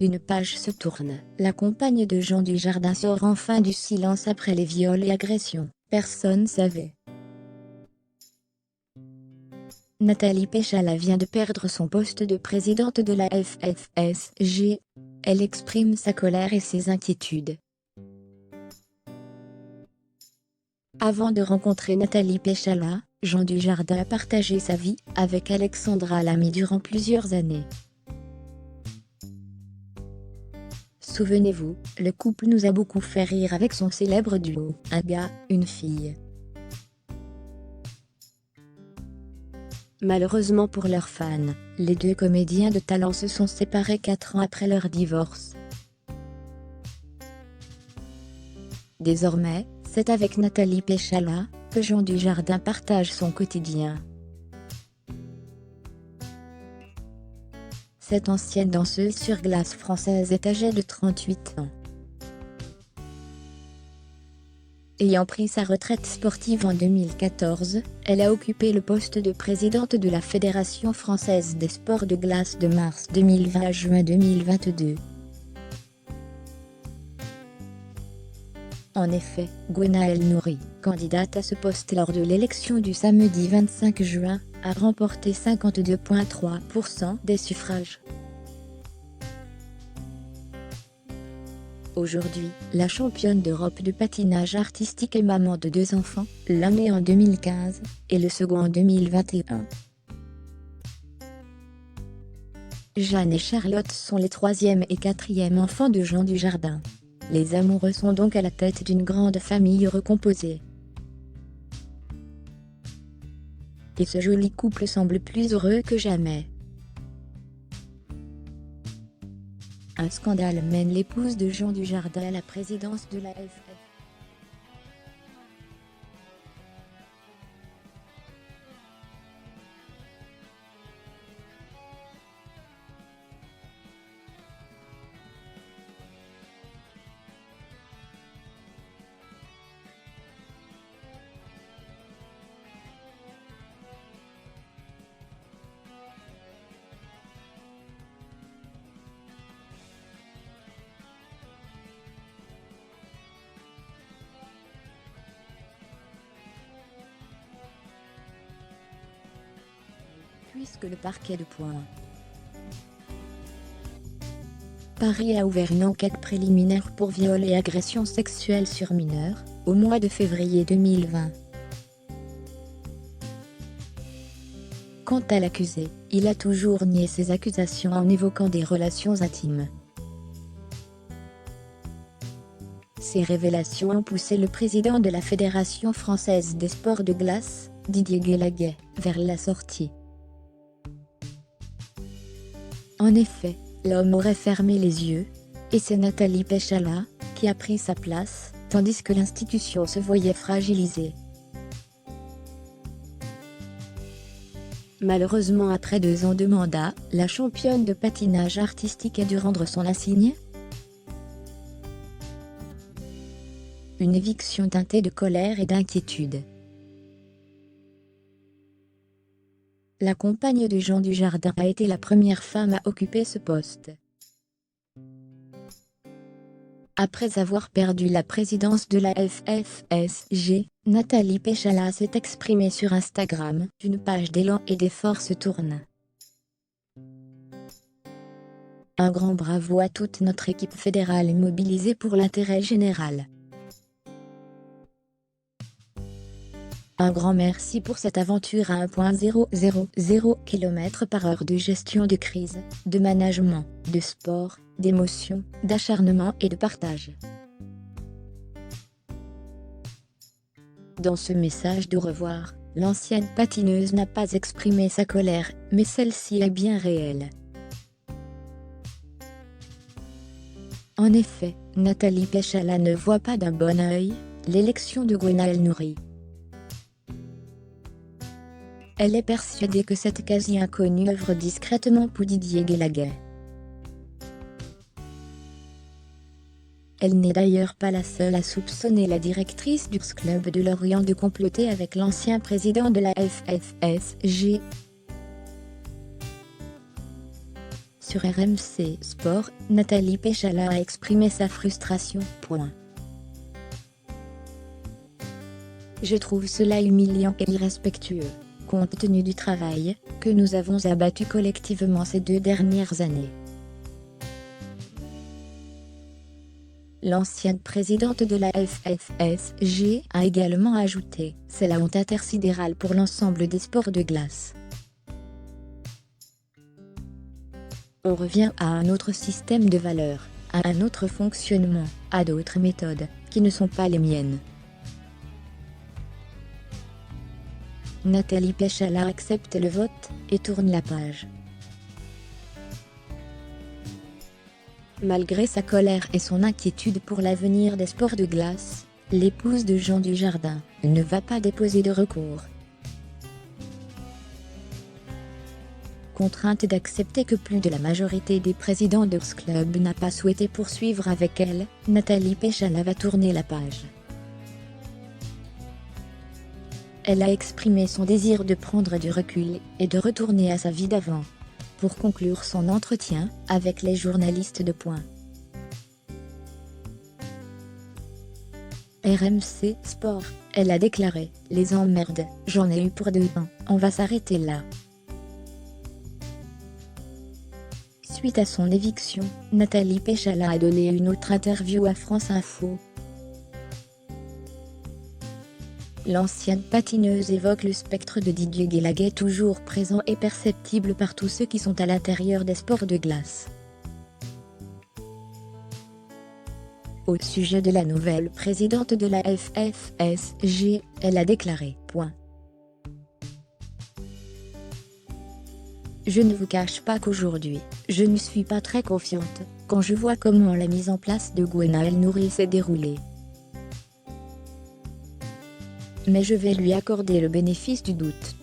Une page se tourne. La compagne de Jean Dujardin sort enfin du silence après les viols et agressions. Personne savait. Nathalie Péchala vient de perdre son poste de présidente de la FFSG. Elle exprime sa colère et ses inquiétudes. Avant de rencontrer Nathalie Péchala, Jean Dujardin a partagé sa vie avec Alexandra Lamy durant plusieurs années. Souvenez-vous, le couple nous a beaucoup fait rire avec son célèbre duo, un gars, une fille. Malheureusement pour leurs fans, les deux comédiens de talent se sont séparés 4 ans après leur divorce. Désormais, c'est avec Nathalie Péchala que Jean Dujardin partage son quotidien. Cette ancienne danseuse sur glace française est âgée de 38 ans. Ayant pris sa retraite sportive en 2014, elle a occupé le poste de présidente de la Fédération française des sports de glace de mars 2020 à juin 2022. En effet, Gwenaëlle Nouri, candidate à ce poste lors de l'élection du samedi 25 juin, a remporté 52,3% des suffrages. Aujourd'hui, la championne d'Europe de patinage artistique est maman de 2 enfants, l'un né en 2015, et le second en 2021. Jeanne et Charlotte sont les 3e et 4e enfants de Jean Dujardin. Les amoureux sont donc à la tête d'une grande famille recomposée. Et ce joli couple semble plus heureux que jamais. Un scandale mène l'épouse de Jean Dujardin à la présidence de la FF. Puisque le parquet de Paris a ouvert une enquête préliminaire pour viol et agression sexuelle sur mineurs, au mois de février 2020. Quant à l'accusé, il a toujours nié ces accusations en évoquant des relations intimes. Ces révélations ont poussé le président de la Fédération française des sports de glace, Didier Guélaguet, vers la sortie. En effet, l'homme aurait fermé les yeux, et c'est Nathalie Péchala qui a pris sa place, tandis que l'institution se voyait fragilisée. Malheureusement, après 2 ans de mandat, la championne de patinage artistique a dû rendre son assigne. Une éviction teintée de colère et d'inquiétude. La compagne de Jean Dujardin a été la première femme à occuper ce poste. Après avoir perdu la présidence de la FFSG, Nathalie Péchala s'est exprimée sur Instagram. Une page d'élan et d'effort se tourne. Un grand bravo à toute notre équipe fédérale mobilisée pour l'intérêt général. Un grand merci pour cette aventure à 1,000 km/h de gestion de crise, de management, de sport, d'émotion, d'acharnement et de partage. Dans ce message de revoir, l'ancienne patineuse n'a pas exprimé sa colère, mais celle-ci est bien réelle. En effet, Nathalie Péchala ne voit pas d'un bon œil l'élection de Gwenaëlle Nouri. Elle est persuadée que cette quasi-inconnue œuvre discrètement pour Didier Guélaguet. Elle n'est d'ailleurs pas la seule à soupçonner la directrice du club de Lorient de comploter avec l'ancien président de la FFSG. Sur RMC Sport, Nathalie Péchala a exprimé sa frustration. Je trouve cela humiliant et irrespectueux, compte tenu du travail que nous avons abattu collectivement ces 2 dernières années. L'ancienne présidente de la FFSG a également ajouté « C'est la honte intersidérale pour l'ensemble des sports de glace. On revient à un autre système de valeurs, à un autre fonctionnement, à d'autres méthodes, qui ne sont pas les miennes. » Nathalie Péchala accepte le vote et tourne la page. Malgré sa colère et son inquiétude pour l'avenir des sports de glace, l'épouse de Jean Dujardin ne va pas déposer de recours. Contrainte d'accepter que plus de la majorité des présidents de ce club n'a pas souhaité poursuivre avec elle, Nathalie Péchala va tourner la page. Elle a exprimé son désir de prendre du recul et de retourner à sa vie d'avant. Pour conclure son entretien avec les journalistes de Point. RMC Sport, elle a déclaré « Les emmerdes, j'en ai eu pour 2 ans, on va s'arrêter là ». Suite à son éviction, Nathalie Péchala a donné une autre interview à France Info. L'ancienne patineuse évoque le spectre de Didier Guélaguet toujours présent et perceptible par tous ceux qui sont à l'intérieur des sports de glace. Au sujet de la nouvelle présidente de la FFSG, elle a déclaré « Je ne vous cache pas qu'aujourd'hui, je ne suis pas très confiante, quand je vois comment la mise en place de Gwenaël Nouri s'est déroulée. Mais je vais lui accorder le bénéfice du doute.